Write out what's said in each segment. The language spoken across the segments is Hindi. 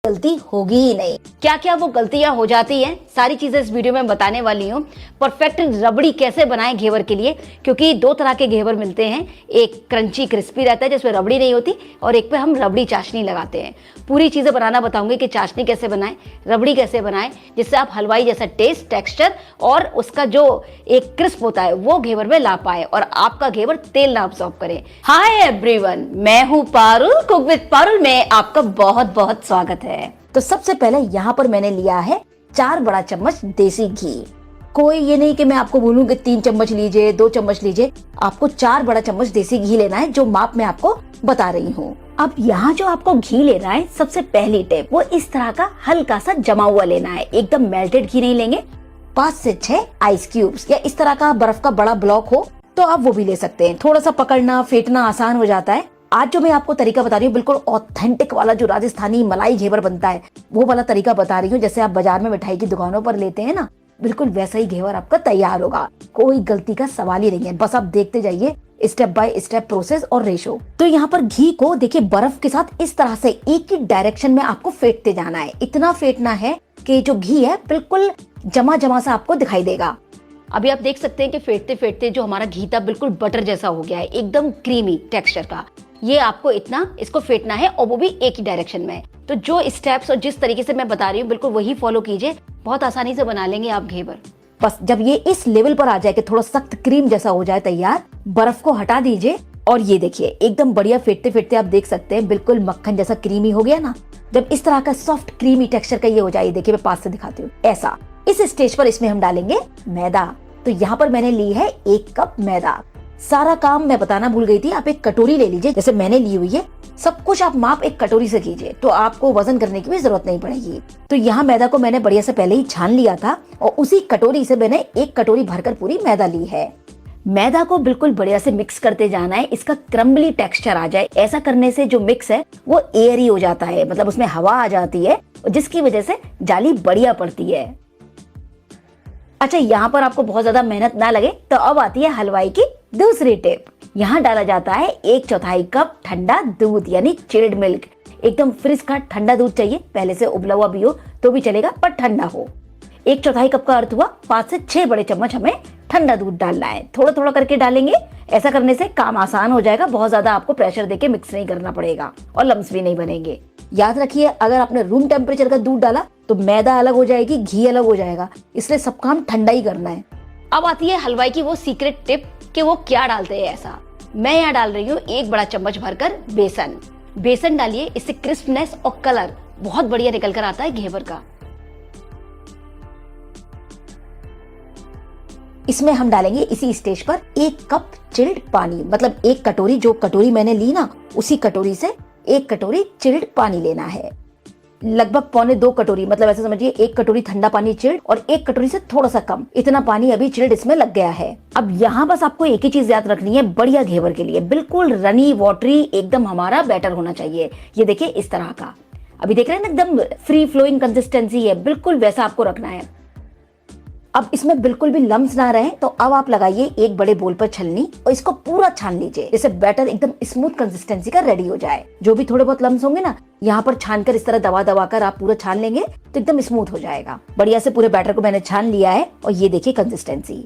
गलती होगी ही नहीं। क्या क्या वो गलतियां हो जाती हैं, सारी चीजें इस वीडियो में बताने वाली हूँ। परफेक्ट रबड़ी कैसे बनाएं घेवर के लिए, क्योंकि दो तरह के घेवर मिलते हैं। एक क्रंची क्रिस्पी रहता है जिसमें रबड़ी नहीं होती, और एक पे हम रबड़ी चाशनी लगाते हैं। पूरी चीजें बनाना बताऊंगी कि चाशनी कैसे बनाएं, रबड़ी कैसे बनाएं, जिससे आप हलवाई जैसा टेस्ट, टेक्सचर और उसका जो एक क्रिस्प होता है वो घेवर में ला पाए और आपका घेवर तेल ना अब्सॉर्ब करे। हाय एवरीवन, मैं हूँ पारुल, कुक विद पारुल में आपका बहुत बहुत स्वागत है। तो सबसे पहले यहाँ पर मैंने लिया है 4 बड़ा चम्मच देसी घी। कोई ये नहीं कि मैं आपको बोलूं कि 3 चम्मच लीजिए, 2 चम्मच लीजिए, आपको 4 बड़ा चम्मच देसी घी लेना है, जो माप मैं आपको बता रही हूँ। अब यहाँ जो आपको घी लेना है, सबसे पहली टिप वो इस तरह का हल्का सा जमा हुआ लेना है, एकदम मेल्टेड घी नहीं लेंगे। 5 से 6 आइस क्यूब्स या इस तरह का बर्फ का बड़ा ब्लॉक हो तो आप वो भी ले सकते हैं। थोड़ा सा पकड़ना फेंटना आसान हो जाता है। आज जो मैं आपको तरीका बता रही हूँ बिल्कुल ऑथेंटिक वाला, जो राजस्थानी मलाई घेवर बनता है वो वाला तरीका बता रही हूँ। जैसे आप बाजार में मिठाई की दुकानों पर लेते हैं ना, बिल्कुल वैसा ही घेवर आपका तैयार होगा। कोई गलती का सवाल ही नहीं है, बस आप देखते जाइए स्टेप बाय स्टेप प्रोसेस और रेशो। तो यहाँ पर घी को देखिए बर्फ के साथ इस तरह से एक ही डायरेक्शन में आपको फेंटते जाना है। इतना फेंटना है कि जो घी है बिल्कुल जमा जमा सा आपको दिखाई देगा। अभी आप देख सकते हैं कि फेंटते फेंटते जो हमारा घी था बिल्कुल बटर जैसा हो गया है, एकदम क्रीमी टेक्सचर का। ये आपको इतना इसको फेंटना है और वो भी एक ही डायरेक्शन में। तो जो स्टेप्स और जिस तरीके से मैं बता रही हूँ बिल्कुल वही फॉलो कीजिए, बहुत आसानी से बना लेंगे आप घेवर। बस जब ये इस लेवल पर आ जाए कि थोड़ा सख्त क्रीम जैसा हो जाए तैयार, बर्फ को हटा दीजिए और ये देखिए एकदम बढ़िया फेंटते फेंटते आप देख सकते हैं बिल्कुल मक्खन जैसा क्रीमी हो गया ना। जब इस तरह का सॉफ्ट क्रीमी टेक्सचर का ये हो जाए, देखिए मैं पास से दिखाती हूँ ऐसा। इस स्टेज पर इसमें हम डालेंगे मैदा। तो यहाँ पर मैंने ली है 1 कप मैदा। सारा काम मैं बताना भूल गई थी, आप एक कटोरी ले लीजिए जैसे मैंने ली हुई है। सब कुछ आप माप एक कटोरी से कीजिए तो आपको वजन करने की भी जरूरत नहीं पड़ेगी। तो यहाँ मैदा को मैंने बढ़िया से पहले ही छान लिया था और उसी कटोरी से मैंने 1 कटोरी भरकर पूरी मैदा ली है। मैदा को बिल्कुल बढ़िया से मिक्स करते जाना है, इसका क्रम्बली टेक्सचर आ जाए। ऐसा करने से जो मिक्स है वो एयरी हो जाता है, मतलब उसमें हवा आ जाती है जिसकी वजह से जाली बढ़िया पड़ती है। अच्छा, यहाँ पर आपको बहुत ज्यादा मेहनत ना लगे तो अब आती है हलवाई की दूसरी टिप। यहाँ डाला जाता है 1/4 कप ठंडा दूध यानी चिल्ड मिल्क। एकदम फ्रिज का ठंडा दूध चाहिए, पहले से उबला हुआ भी हो तो भी चलेगा पर ठंडा हो। 1/4 कप का अर्थ हुआ 5 से 6 बड़े चम्मच हमें ठंडा दूध डालना है। थोड़ा थोड़ा करके डालेंगे, ऐसा करने से काम आसान हो जाएगा। बहुत ज्यादा आपको प्रेशर देके मिक्स नहीं करना पड़ेगा और लम्स भी नहीं बनेंगे। याद रखिए, अगर आपने रूम टेम्परेचर का दूध डाला तो मैदा अलग हो जाएगी, घी अलग हो जाएगा, इसलिए सब काम ठंडा ही करना है। अब आती है हलवाई की वो सीक्रेट टिप कि वो क्या डालते हैं ऐसा। मैं यहाँ डाल रही हूँ 1 बड़ा चम्मच भरकर बेसन। बेसन डालिए, इससे क्रिस्पनेस और कलर बहुत बढ़िया निकल कर आता है घेवर का। इसमें हम डालेंगे इसी स्टेज पर 1 कप चिल्ड पानी, मतलब 1 कटोरी, जो कटोरी मैंने ली ना उसी कटोरी से 1 कटोरी चिल्ड पानी लेना है। लगभग 1.25 कटोरी, मतलब ऐसे समझिए 1 कटोरी ठंडा पानी चिल्ड और 1 कटोरी से थोड़ा सा कम, इतना पानी अभी चिल्ड इसमें लग गया है। अब यहाँ बस आपको एक ही चीज याद रखनी है, बढ़िया घेवर के लिए बिल्कुल रनी वाटरी एकदम हमारा बैटर होना चाहिए। ये देखिए इस तरह का, अभी देख रहे हैं ना एकदम फ्री फ्लोइंग कंसिस्टेंसी है, बिल्कुल वैसा आपको रखना है। अब इसमें बिल्कुल भी लम्स ना रहे तो अब आप लगाइए एक बड़े बोल पर छलनी और इसको पूरा छान लीजिए, जैसे बैटर एकदम स्मूथ कंसिस्टेंसी का रेडी हो जाए। जो भी थोड़े बहुत लम्स होंगे ना, यहाँ पर छानकर इस तरह दबा दबा कर आप पूरा छान लेंगे तो एकदम स्मूथ हो जाएगा। बढ़िया से पूरे बैटर को मैंने छान लिया है और ये देखिए कंसिस्टेंसी।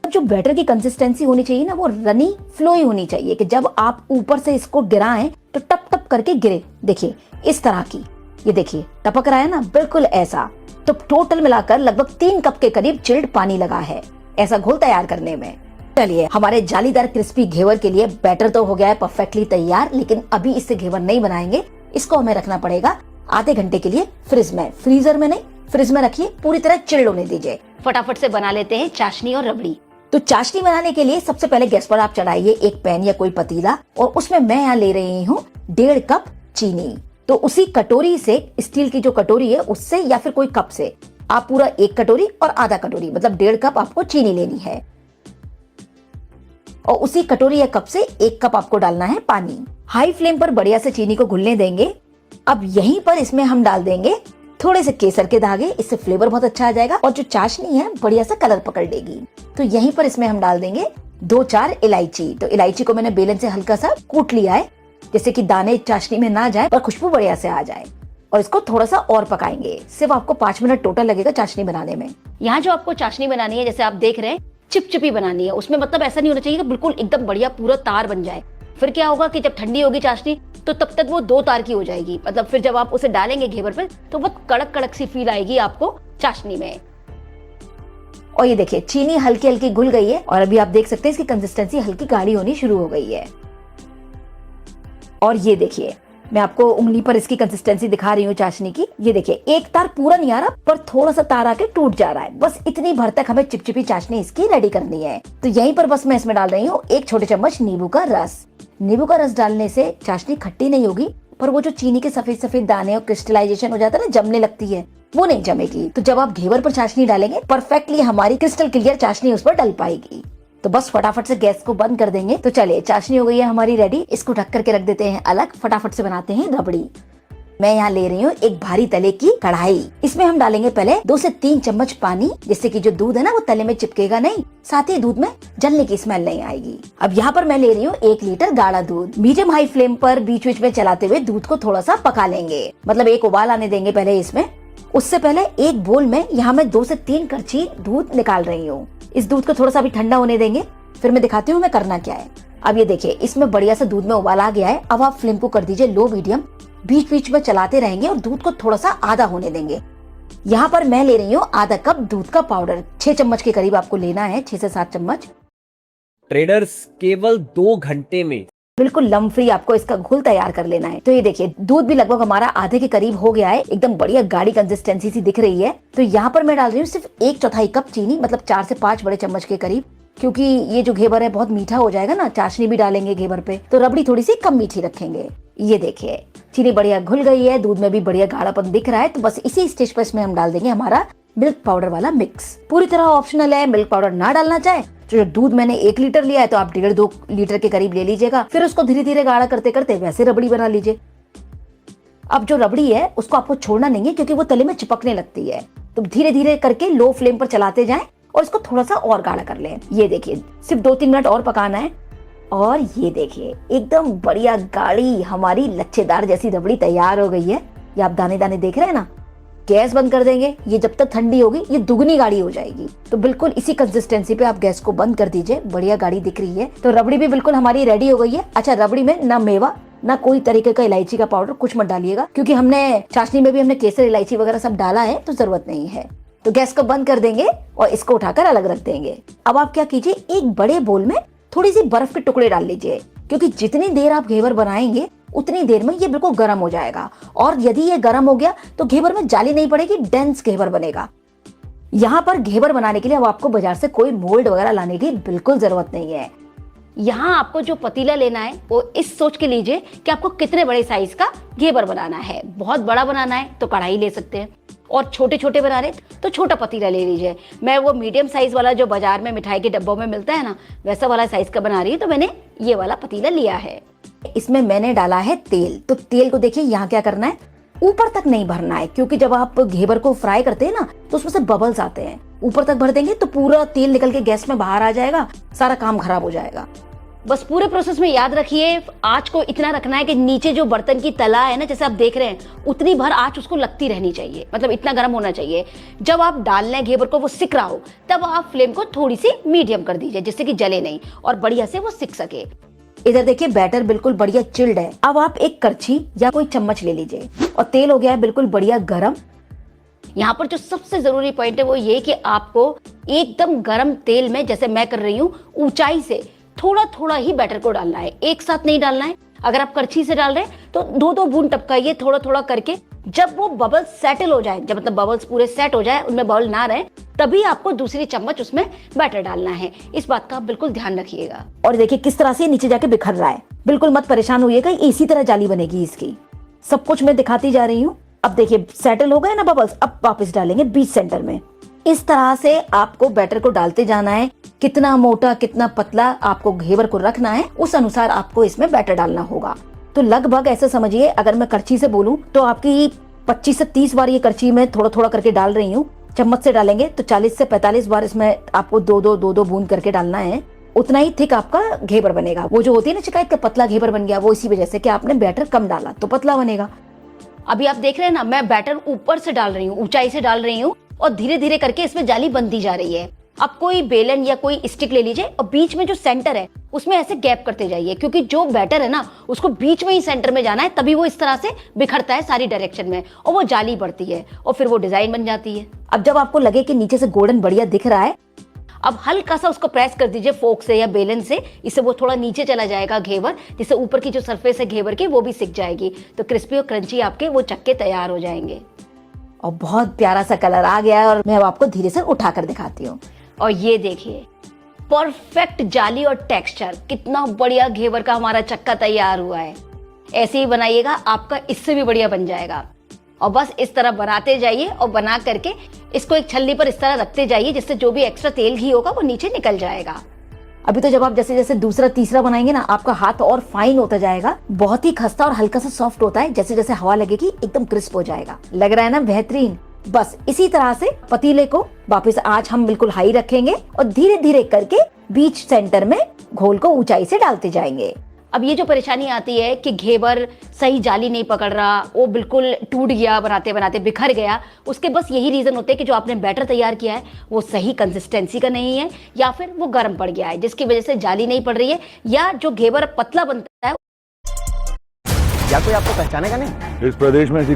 जो बैटर की कंसिस्टेंसी होनी चाहिए ना वो रनी फ्लोई होनी चाहिए, कि जब आप ऊपर से इसको गिराएं तो टप टप करके गिरे। देखिए इस तरह की, ये देखिए टपक रहा है ना, बिल्कुल ऐसा। तो टोटल मिलाकर लगभग 3 कप के करीब चिल्ड पानी लगा है ऐसा घोल तैयार करने में। चलिए, हमारे जालीदार क्रिस्पी घेवर के लिए बैटर तो हो गया है परफेक्टली तैयार, लेकिन अभी इससे घेवर नहीं बनाएंगे। इसको हमें रखना पड़ेगा आधे घंटे के लिए फ्रिज में। फ्रीजर में नहीं, फ्रिज में रखिए, पूरी तरह चिल्ड होने दीजिए। फटाफट से बना लेते हैं चाशनी और रबड़ी। तो चाशनी बनाने के लिए सबसे पहले गैस पर आप चढ़ाइए एक पैन या कोई पतीला और उसमें मैं यहाँ ले रही हूँ 1.5 कप चीनी। तो उसी कटोरी से, स्टील की जो कटोरी है उससे या फिर कोई कप से आप पूरा 1 कटोरी और आधा कटोरी, मतलब 1.5 कप आपको चीनी लेनी है। और उसी कटोरी या कप से 1 कप आपको डालना है पानी। हाई फ्लेम पर बढ़िया से चीनी को घुलने देंगे। अब यहीं पर इसमें हम डाल देंगे थोड़े से केसर के धागे, इससे फ्लेवर बहुत अच्छा आ जाएगा और जो चाशनी है बढ़िया सा कलर पकड़ लेगी। तो यहीं पर इसमें हम डाल देंगे 2-4 इलायची। तो इलायची को मैंने बेलन से हल्का सा कूट लिया है, जैसे कि दाने चाशनी में ना जाए पर खुशबू बढ़िया से आ जाए। और इसको थोड़ा सा और पकाएंगे। सिर्फ आपको 5 मिनट टोटल लगेगा चाशनी बनाने में। यहाँ जो आपको चाशनी बनानी है, जैसे आप देख रहे हैं, चिपचिपी बनानी है। उसमें मतलब ऐसा नहीं होना चाहिए कि बिल्कुल एकदम बढ़िया पूरा तार बन जाए। फिर क्या होगा कि जब ठंडी होगी चाशनी तो तब तक वो 2 तार की हो जाएगी। मतलब फिर जब आप उसे डालेंगे घेवर पे तो बहुत कड़क कड़क सी फील आएगी आपको चाशनी में। और ये देखिए चीनी हल्की हल्की घुल गई है और अभी आप देख सकते हैं इसकी कंसिस्टेंसी हल्की गाढ़ी होनी शुरू हो गई है। और ये देखिए मैं आपको उंगली पर इसकी कंसिस्टेंसी दिखा रही हूँ चाशनी की। ये देखिए एक तार पूरा नहीं आ रहा पर थोड़ा सा तार आके टूट जा रहा है। बस इतनी भर तक हमें चिपचिपी चाशनी इसकी रेडी करनी है। तो यहीं पर बस मैं इसमें डाल रही हूँ 1 छोटे चम्मच नींबू का रस। नींबू का रस डालने से चाशनी खट्टी नहीं होगी, पर वो जो चीनी के सफेद सफेद दाने और क्रिस्टलाइजेशन हो जाता है ना, जमने लगती है, वो नहीं जमेगी। तो जब आप घेवर पर चाशनी डालेंगे परफेक्टली हमारी क्रिस्टल क्लियर चाशनी उस पर डल पाएगी। तो बस फटाफट से गैस को बंद कर देंगे। तो चलिए चाशनी हो गई है हमारी रेडी। इसको ढक करके रख देते हैं अलग। फटाफट से बनाते हैं रबड़ी। मैं यहाँ ले रही हूँ एक भारी तले की कढ़ाई। इसमें हम डालेंगे पहले 2 से 3 चम्मच पानी, जिससे कि जो दूध है ना वो तले में चिपकेगा नहीं, साथ ही दूध में जलने की स्मेल नहीं आएगी। अब यहाँ पर मैं ले रही हूँ 1 लीटर गाढ़ा दूध। मीडियम हाई फ्लेम पर बीच बीच में चलाते हुए दूध को थोड़ा सा पका लेंगे। मतलब एक उबाल आने देंगे पहले इसमें। उससे पहले एक बोल में यहाँ मैं 2 से 3 करछी दूध निकाल रही हूँ। इस दूध को थोड़ा सा भी ठंडा होने देंगे, फिर मैं दिखाती हूँ मैं करना क्या है। अब ये देखिए इसमें बढ़िया सा दूध में उबाल आ गया है। अब आप फ्लेम को कर दीजिए लो मीडियम। बीच बीच में चलाते रहेंगे और दूध को थोड़ा सा आधा होने देंगे। यहाँ पर मैं ले रही हूँ आधा कप दूध का पाउडर। 6 चम्मच के करीब आपको लेना है, 6 से 7 चम्मच। ट्रेडर्स केवल 2 घंटे में बिल्कुल लम फ्री आपको इसका घोल तैयार कर लेना है। तो ये देखिए दूध भी लगभग हमारा आधे के करीब हो गया है। एकदम बढ़िया गाढ़ी कंसिस्टेंसी सी दिख रही है। तो यहाँ पर मैं डाल रही हूँ सिर्फ 1/4 कप चीनी, मतलब 4 से 5 बड़े चम्मच के करीब, क्योंकि ये जो घेवर है बहुत मीठा हो जाएगा ना, चाशनी भी डालेंगे घेवर पे, तो रबड़ी थोड़ी सी कम मीठी रखेंगे। ये देखिए चीनी बढ़िया घुल गई है, दूध में भी बढ़िया गाढ़ापन दिख रहा है। तो बस इसी स्टेज पर इसमें हम डाल देंगे हमारा मिल्क पाउडर वाला मिक्स। पूरी तरह ऑप्शनल है, मिल्क पाउडर ना डालना चाहे तो जो दूध मैंने 1 लीटर लिया है तो आप 1.5-2 लीटर के करीब ले लीजिएगा। फिर उसको धीरे धीरे गाढ़ा करते करते वैसे रबड़ी बना लीजिए। अब जो रबड़ी है उसको आपको छोड़ना नहीं है, क्योंकि वो तले में चिपकने लगती है। तो धीरे धीरे करके लो फ्लेम पर चलाते जाएं और इसको थोड़ा सा और गाढ़ा कर लें। ये देखिए सिर्फ 2-3 मिनट और पकाना है। और ये देखिए एकदम बढ़िया गाढ़ी हमारी लच्छेदार जैसी रबड़ी तैयार हो गई है। ये आप दाने दाने देख रहे हैं ना। गैस बंद कर देंगे। ये जब तक ठंडी होगी ये दुगनी गाढ़ी हो जाएगी। तो बिल्कुल इसी कंसिस्टेंसी पे आप गैस को बंद कर दीजिए। बढ़िया गाढ़ी दिख रही है। तो रबड़ी भी बिल्कुल हमारी रेडी हो गई है। अच्छा, रबड़ी में ना मेवा ना कोई तरीके का इलायची का पाउडर कुछ मत डालिएगा, क्योंकि हमने चाशनी में भी हमने केसर इलायची वगैरह सब डाला है, तो जरूरत नहीं है। तो गैस को बंद कर देंगे और इसको उठाकर अलग रख देंगे। अब आप क्या कीजिए, एक बड़े बोल में थोड़ी सी बर्फ के टुकड़े डाल लीजिए, क्योंकि जितनी देर आप घेवर बनाएंगे उतनी देर में ये बिल्कुल गर्म हो जाएगा। और यदि ये गर्म हो गया तो घेवर में जाली नहीं पड़ेगी, डेंस घेवर बनेगा। यहाँ पर घेवर बनाने के लिए अब आपको बाजार से कोई मोल्ड वगैरह लाने की बिल्कुल जरूरत नहीं है। यहाँ आपको जो पतीला लेना है वो इस सोच के लीजिए कि आपको कितने बड़े साइज का घेवर बनाना है। बहुत बड़ा बनाना है तो कढ़ाई ले सकते हैं, और छोटे छोटे बना रहे तो छोटा पतीला ले लीजिए। मैं वो मीडियम साइज वाला जो बाजार में मिठाई के डब्बों में मिलता है ना, वैसा वाला साइज का बना रही हूँ, तो मैंने ये वाला पतीला लिया है। इसमें मैंने डाला है तेल। तो तेल को देखिए यहाँ क्या करना है, ऊपर तक नहीं भरना है, क्योंकि जब आप घेवर को फ्राई करते हैं ना तो उसमें से बबल्स आते हैं। ऊपर तक भर देंगे तो पूरा तेल निकल के गैस में बाहर आ जाएगा, सारा काम खराब हो जाएगा। बस पूरे प्रोसेस में याद रखिए आंच को इतना रखना है कि नीचे जो बर्तन की तला है ना, जैसे आप देख रहे हैं, उतनी भर आंच उसको लगती रहनी चाहिए। मतलब इतना गर्म होना चाहिए। जब आप डाल रहे हैं घेवर को वो सिक रहा हो, तब आप फ्लेम को थोड़ी सी मीडियम कर दीजिए, जिससे कि जले नहीं और बढ़िया से वो सिक सके। इधर देखिए बैटर बिल्कुल बढ़िया चिल्ड है। अब आप एक करछी या कोई चम्मच ले लीजिए और तेल हो गया है बिल्कुल बढ़िया गरम। यहाँ पर जो सबसे जरूरी पॉइंट है वो ये कि आपको एकदम गरम तेल में, जैसे मैं कर रही हूँ, ऊंचाई से थोड़ा थोड़ा ही बैटर को डालना है, एक साथ नहीं डालना है। अगर आप करछी से डाल रहे हैं तो 2-2 बूंद टपकाइए थोड़ा थोड़ा करके। जब वो बबल्स सेटल हो जाए, जब मतलब बबल्स पूरे सेट हो जाए, उनमें बबल ना रहे, तभी आपको दूसरी चम्मच उसमें बैटर डालना है। इस बात का आप बिल्कुल ध्यान रखिएगा। और देखिए किस तरह से नीचे जाके बिखर रहा है। बिल्कुल मत परेशान होइएगा, इसी तरह जाली बनेगी इसकी। सब कुछ मैं दिखाती जा रही हूँ। अब देखिए सेटल हो गए ना बबल्स, अब वापस डालेंगे बीच सेंटर में। इस तरह से आपको बैटर को डालते जाना है। कितना मोटा कितना पतला आपको घेवर को रखना है, उस अनुसार आपको इसमें बैटर डालना होगा। तो लगभग ऐसे समझिए, अगर मैं करछी से बोलूं तो आपकी 25 से 30 बार ये करछी में थोड़ा थोड़ा करके डाल रही हूँ। चम्मच से डालेंगे तो 40 से 45 बार इसमें आपको 2-2 बूंद करके डालना है। उतना ही थिक आपका घेवर बनेगा। वो जो होती है ना शिकायत का पतला घेवर बन गया, वो इसी वजह से कि आपने बैटर कम डाला तो पतला बनेगा। अभी आप देख रहे हैं ना, मैं बैटर ऊपर से डाल रही हूँ, ऊंचाई से डाल रही हूँ और धीरे धीरे करके इसमें जाली बनती जा रही है। अब कोई बेलन या कोई स्टिक ले लीजिए और बीच में जो सेंटर है उसमें ऐसे गैप करते जाइए, क्योंकि जो बैटर है ना उसको बीच में ही सेंटर में जाना है, तभी वो इस तरह से बिखरता है सारी डायरेक्शन में और वो जाली बढ़ती है और फिर वो डिजाइन बन जाती है। अब जब आपको लगे कि नीचे से गोल्डन बढ़िया दिख रहा है, अब हल्का सा उसको प्रेस कर दीजिए फोक से या बेलन से, इससे वो थोड़ा नीचे चला जाएगा घेवर, जिससे ऊपर की जो सरफेस है घेवर की वो भी सिक जाएगी। तो क्रिस्पी और क्रंची आपके वो चक्के तैयार हो जाएंगे। और बहुत प्यारा सा कलर आ गया है और मैं अब आपको धीरे से उठा कर दिखाती हूँ। और ये देखिए परफेक्ट जाली और टेक्सचर, कितना बढ़िया घेवर का हमारा चक्का तैयार हुआ है। ऐसे ही बनाइएगा, आपका इससे भी बढ़िया बन जाएगा। और बस इस तरह बनाते जाइए और बना करके इसको एक छल्ली पर इस तरह रखते जाइए, जिससे जो भी एक्स्ट्रा तेल घी होगा वो नीचे निकल जाएगा। अभी तो जब आप जैसे जैसे दूसरा तीसरा बनाएंगे ना, आपका हाथ और फाइन होता जाएगा, बहुत ही खस्ता और हल्का सा सॉफ्ट होता है। जैसे जैसे हवा लगेगी एकदम क्रिस्प हो जाएगा। लग रहा है ना बेहतरीन। बस इसी तरह से पतीले को वापस आंच हम बिल्कुल हाई रखेंगे और धीरे धीरे करके बीच सेंटर में घोल को ऊंचाई से डालते जाएंगे। अब ये जो परेशानी आती है कि घेवर सही जाली नहीं पकड़ रहा, वो बिल्कुल टूट गया, बनाते बनाते बिखर गया, उसके बस यही रीजन होते हैं कि जो आपने बैटर तैयार किया है वो सही कंसिस्टेंसी का नहीं है, या फिर वो गर्म पड़ गया है जिसकी वजह से जाली नहीं पड़ रही है, या जो घेवर पतला बनता है। क्या कोई आपको पहचानेगा नहीं? इस प्रदेश में ऐसी